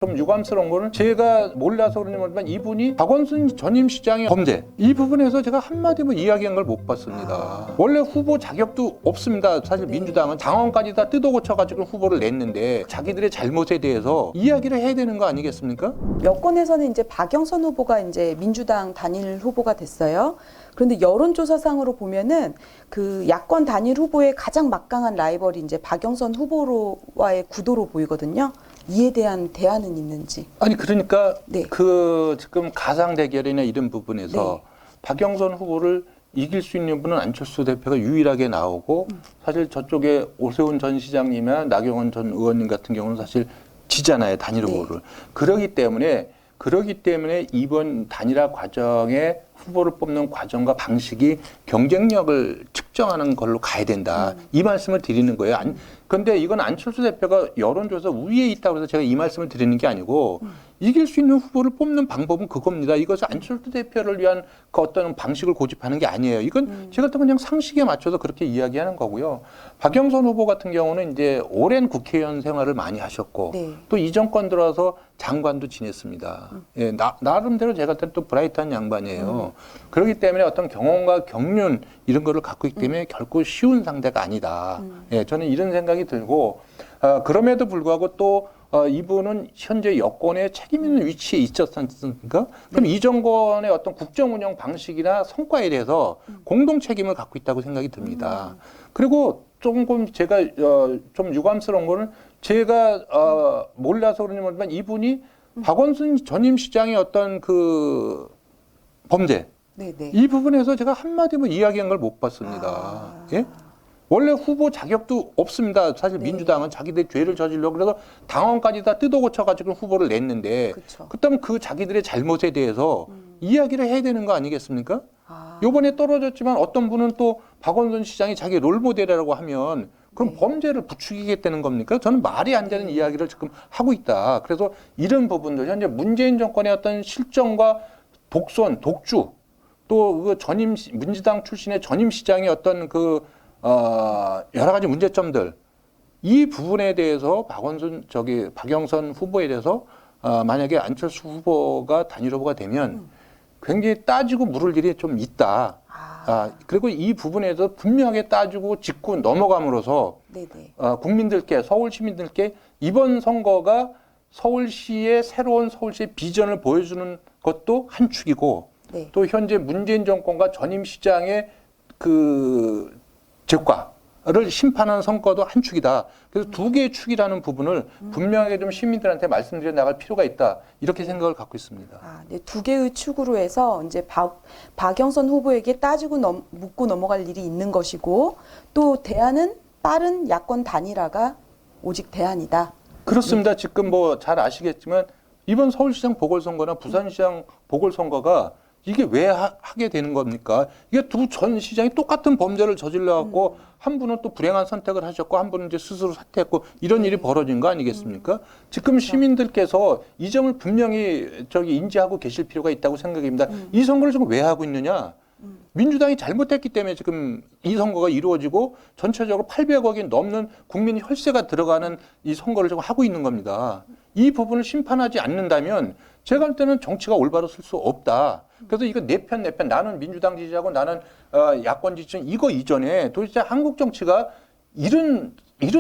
좀 유감스러운 거는 제가 몰라서 그런지 모르지만 이분이 박원순 전임 시장의 범죄 이 부분에서 제가 한마디도 이야기한 걸 못 봤습니다. 원래 후보 자격도 없습니다. 사실 민주당은 당원까지 다 뜯어 고쳐가지고 후보를 냈는데 자기들의 잘못에 대해서 이야기를 해야 되는 거 아니겠습니까? 여권에서는 이제 박영선 후보가 이제 민주당 단일 후보가 됐어요. 그런데 여론조사상으로 보면은 그 야권 단일 후보의 가장 막강한 라이벌이 이제 박영선 후보와의 구도로 보이거든요. 이에 대한 대안은 있는지. 아니 그러니까 네. 그 지금 가상 대결이나 이런 부분에서 박영선 후보를 이길 수 있는 분은 안철수 대표가 유일하게 나오고 사실 저쪽에 오세훈 전 시장님이나 나경원 전 의원님 같은 경우는 사실 지잖아요, 단일 후보를. 그러기 때문에 이번 단일화 과정에 후보를 뽑는 과정과 방식이 경쟁력을 측정하는 걸로 가야 된다. 이 말씀을 드리는 거예요. 그런데 이건 안철수 대표가 여론조사 우위에 있다고 해서 제가 이 말씀을 드리는 게 아니고 이길 수 있는 후보를 뽑는 방법은 그겁니다. 이것은 안철수 대표를 위한 그 어떤 방식을 고집하는 게 아니에요. 이건 제가 또 그냥 상식에 맞춰서 그렇게 이야기하는 거고요. 박영선 후보 같은 경우는 이제 오랜 국회의원 생활을 많이 하셨고 또 이 정권 들어서 장관도 지냈습니다. 예, 나름대로 제가 볼 때 또 브라이트한 양반이에요. 그렇기 때문에 어떤 경험과 경륜 이런 거를 갖고 있기 때문에 결코 쉬운 상대가 아니다. 예, 저는 이런 생각이 들고 그럼에도 불구하고 또 이분은 현재 여권에 책임 있는 위치에 있었지 않습니까? 그럼 이 정권의 어떤 국정 운영 방식이나 성과에 대해서 공동 책임을 갖고 있다고 생각이 듭니다. 그리고 조금 제가 좀 유감스러운 거는 제가 몰라서 그런지 모르지만 이분이 박원순 전임 시장의 어떤 그 범죄 이 부분에서 제가 한마디도 이야기한 걸 못 봤습니다. 예? 원래 후보 자격도 없습니다. 사실 민주당은 자기들이 죄를 저지르려고 그래서 당원까지 다 뜯어 고쳐가지고 후보를 냈는데 그렇다면 그 자기들의 잘못에 대해서 이야기를 해야 되는 거 아니겠습니까? 요번에 떨어졌지만 어떤 분은 또 박원순 시장이 자기 롤모델이라고 하면 그럼 범죄를 부추기겠다는 겁니까? 저는 말이 안 되는 이야기를 지금 하고 있다. 그래서 이런 부분들 현재 문재인 정권의 어떤 실정과 독선, 독주 또 그 민주당 출신의 전임 시장의 어떤 그 여러 가지 문제점들 이 부분에 대해서 박영선 후보에 대해서 만약에 안철수 후보가 단일 후보가 되면 굉장히 따지고 물을 일이 좀 있다. 그리고 이 부분에서 분명하게 따지고 짚고 넘어감으로써 국민들께 서울 시민들께 이번 선거가 서울시의 새로운 서울시의 비전을 보여주는 것도 한 축이고 또 현재 문재인 정권과 전임 시장의 그 제과를 심판하는 선거도 한 축이다. 그래서 두 개의 축이라는 부분을 분명하게 좀 시민들한테 말씀드려 나갈 필요가 있다. 이렇게 생각을 갖고 있습니다. 두 개의 축으로 해서 이제 박영선 후보에게 따지고 묻고 넘어갈 일이 있는 것이고 또 대안은 빠른 야권 단일화가 오직 대안이다. 그렇습니다. 지금 뭐 잘 아시겠지만 이번 서울시장 보궐선거나 부산시장 보궐선거가 이게 왜 하게 되는 겁니까? 이게 두 전 시장이 똑같은 범죄를 저질러갖고 한 분은 또 불행한 선택을 하셨고 한 분은 이제 스스로 사퇴했고 이런 일이 벌어진 거 아니겠습니까? 지금 시민들께서 이 점을 분명히 인지하고 계실 필요가 있다고 생각합니다. 이 선거를 지금 왜 하고 있느냐? 민주당이 잘못했기 때문에 지금 이 선거가 이루어지고 전체적으로 800억이 넘는 국민 혈세가 들어가는 이 선거를 지금 하고 있는 겁니다. 이 부분을 심판하지 않는다면 제가 할 때는 정치가 올바로 쓸 수 없다. 그래서 이거 내 편 나는 민주당 지지하고 나는 야권 지지는 이거 이전에 도대체 한국 정치가 이런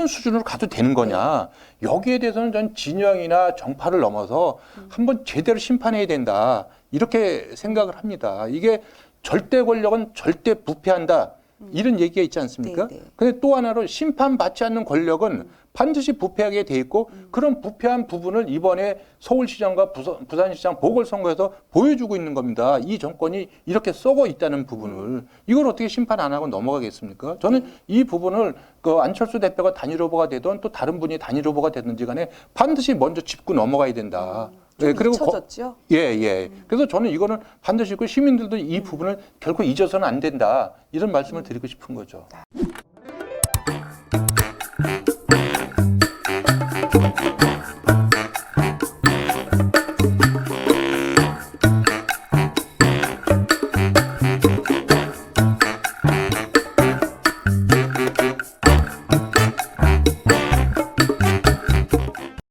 수준으로 가도 되는 거냐. 여기에 대해서는 전 진영이나 정파를 넘어서 한번 제대로 심판해야 된다. 이렇게 생각을 합니다. 이게 절대 권력은 절대 부패한다. 이런 얘기가 있지 않습니까? 근데 또 하나로 심판받지 않는 권력은 반드시 부패하게 돼 있고 그런 부패한 부분을 이번에 서울시장과 부산시장 보궐선거에서 보여주고 있는 겁니다. 이 정권이 이렇게 썩어 있다는 부분을 이걸 어떻게 심판 안 하고 넘어가겠습니까? 저는 이 부분을 그 안철수 대표가 단일 후보가 되든 또 다른 분이 단일 후보가 되든지 간에 반드시 먼저 짚고 넘어가야 된다. 그리고 잊혀졌죠? 그래서 저는 이거는 반드시 있고 시민들도 이 부분을 결코 잊어서는 안 된다. 이런 말씀을 드리고 싶은 거죠.